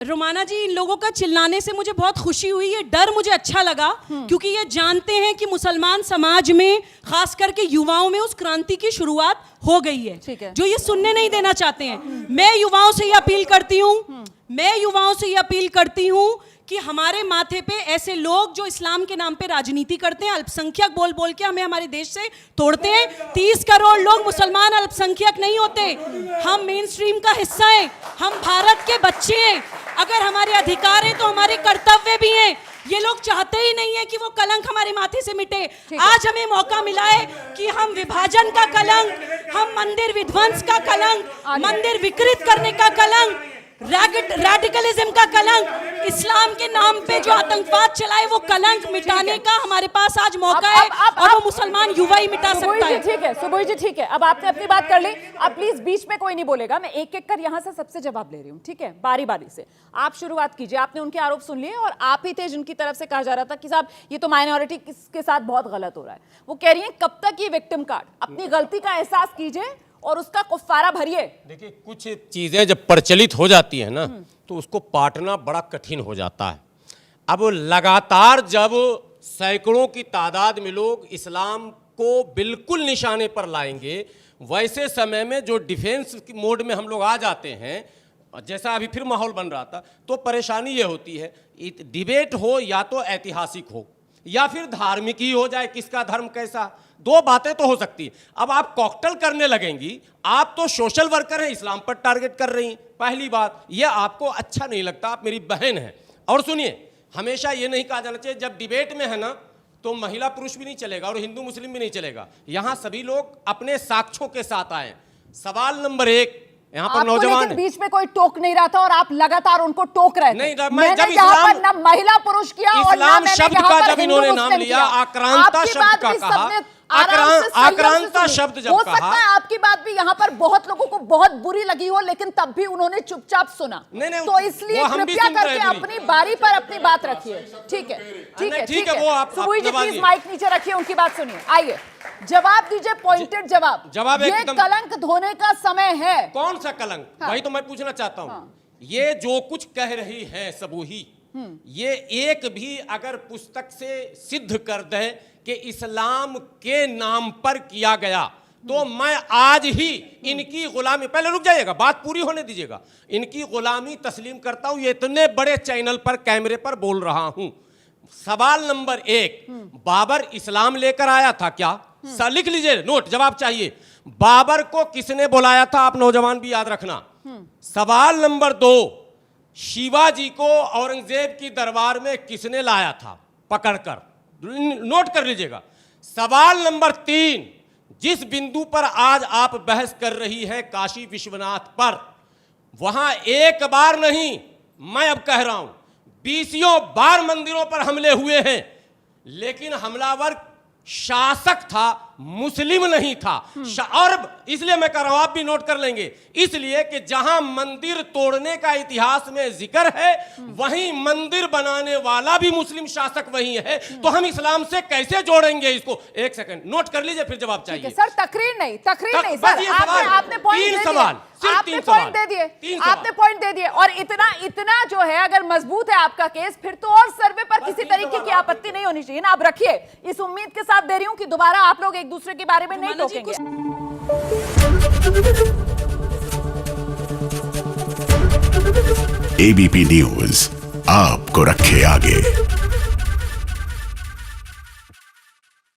रोमाना जी, इन लोगों का चिल्लाने से मुझे बहुत खुशी हुई, ये डर मुझे अच्छा लगा क्योंकि ये जानते हैं कि मुसलमान समाज में खास करके युवाओं में उस क्रांति की शुरुआत हो गई है, जो ये सुनने नहीं देना चाहते हैं। मैं युवाओं से ये अपील करती हूँ कि हमारे माथे पे ऐसे लोग जो इस्लाम के नाम पे राजनीति करते हैं, अल्पसंख्यक बोल बोल के हमें हमारे देश से तोड़ते हैं। 30 करोड़ लोग मुसलमान अल्पसंख्यक नहीं होते, हम मेन स्ट्रीम का हिस्सा हैं, हम भारत के बच्चे हैं। अगर हमारे अधिकार हैं तो हमारे कर्तव्य भी हैं। ये लोग चाहते ही नहीं है कि वो कलंक हमारे माथे से मिटे। आज हमें मौका मिला है कि हम विभाजन का कलंक, हम मंदिर विध्वंस का कलंक, मंदिर विकृत करने का कलंक, रेडिकलिज्म का कलंक, इस्लाम के नाम पे जो आतंकवाद चलाए वो कलंक मिटाने का हमारे पास आज मौका है और वो मुसलमान युवा ही मिटा सकता है। ठीक है सुबोई जी, ठीक है, अब आपने अपनी बात कर ली। अब प्लीज बीच में कोई नहीं बोलेगा, मैं एक एक कर यहाँ से सबसे जवाब ले रही हूँ, ठीक है, बारी बारी से। आप शुरुआत कीजिए, आपने उनके आरोप सुन लिए और आप ही थे जिनकी तरफ से कहा जा रहा था कि साहब ये तो माइनॉरिटी के साथ बहुत गलत हो रहा है। वो कह रही है कब तक ये विक्टिम कार्ड, अपनी गलती का एहसास कीजिए और उसका कुफ्फारा भरिए। देखिए, कुछ चीजें जब प्रचलित हो जाती है ना तो उसको पाटना बड़ा कठिन हो जाता है। अब लगातार जब सैकड़ों की तादाद में लोग इस्लाम को बिल्कुल निशाने पर लाएंगे, वैसे समय में जो डिफेंस मोड में हम लोग आ जाते हैं, जैसा अभी फिर माहौल बन रहा था, तो परेशानी ये होती है, डिबेट हो या तो ऐतिहासिक हो या फिर धार्मिक ही हो जाए, किसका धर्म कैसा, दो बातें तो हो सकती है। अब आप कॉकटेल करने लगेंगी, आप तो सोशल वर्कर हैं, इस्लाम पर टारगेट कर रही हैं। पहली बात, ये आपको अच्छा नहीं लगता, आप मेरी बहन हैं। और सुनिए, हमेशा ये नहीं कहा जाना चाहिए जब डिबेट में है ना तो महिला पुरुष भी नहीं चलेगा और हिंदू मुस्लिम भी नहीं चलेगा। यहां सभी लोग अपने साक्ष्यों के साथ आए। सवाल नंबर 1, यहाँ पर नौजवान बीच में कोई टोक नहीं रहा था और आप लगातार उनको टोक रहे थे। नहीं, मैंने जब यहाँ पर ना महिला पुरुष किया और ना मैंने शब्द यहाँ का पर जब इन्होंने नाम लिया, आक्रांता शब्द का कहा, आक्रांता शब्द जब हो सकता है आपकी बात भी यहाँ पर बहुत लोगों को बहुत बुरी लगी हो, लेकिन तब भी उन्होंने चुपचाप सुना। नहीं, तो इसलिए कृपया करके अपनी बारी पर अपनी बात रखिए। ठीक है, ठीक है, ठीक है। सुबोई जी प्लीज माइक नीचे रखिए, उनकी बात सुनिए। आइए जवाब दीजिए, पॉइंटेड जवाब। ये कलंक धोने का समय है। कौन सा कलंक? वही तो मैं पूछना चाहता हूँ। ये जो कुछ कह रही है सबूही, ये एक भी अगर पुस्तक से सिद्ध कर दे कि इस्लाम के नाम पर किया गया, तो मैं आज ही इनकी गुलामी, पहले रुक जाइएगा, बात पूरी होने दीजिएगा, इनकी गुलामी तस्लीम करता हूं। ये इतने बड़े चैनल पर, कैमरे पर बोल रहा हूं। सवाल नंबर 1, बाबर इस्लाम लेकर आया था क्या? लिख लीजिए, नोट, जवाब चाहिए। बाबर को किसने बुलाया था? आप नौजवान भी याद रखना। सवाल नंबर 2, शिवाजी को औरंगजेब की दरबार में किसने लाया था पकड़कर? नोट कर लीजिएगा। सवाल नंबर 3, जिस बिंदु पर आज आप बहस कर रही हैं काशी विश्वनाथ पर, वहां एक बार नहीं, मैं अब कह रहा हूं 20 बार मंदिरों पर हमले हुए हैं, लेकिन हमलावर शासक था, मुस्लिम नहीं था। और इसलिए मैं कह रहा हूं, आप भी नोट कर लेंगे, इसलिए कि जहां मंदिर तोड़ने का इतिहास में जिक्र है, वहीं मंदिर बनाने वाला भी मुस्लिम शासक वही है। तो हम इस्लाम से कैसे जोड़ेंगे इसको? एक सेकंड, नोट कर लीजिए, फिर जवाब चाहिए। सर तकरीर नहीं सर, आपने पॉइंट दे दिए, आपने पॉइंट दे दिए। और इतना जो है, अगर मजबूत है आपका केस, फिर तो और सर्वे पर किसी तरीके की आपत्ति नहीं होनी चाहिए ना। आप रखिए, इस उम्मीद के साथ दे रही हूं कि दोबारा आप लोग एक दूसरे के बारे में नहीं टोकेंगे। एबीपी न्यूज आपको रखे आगे।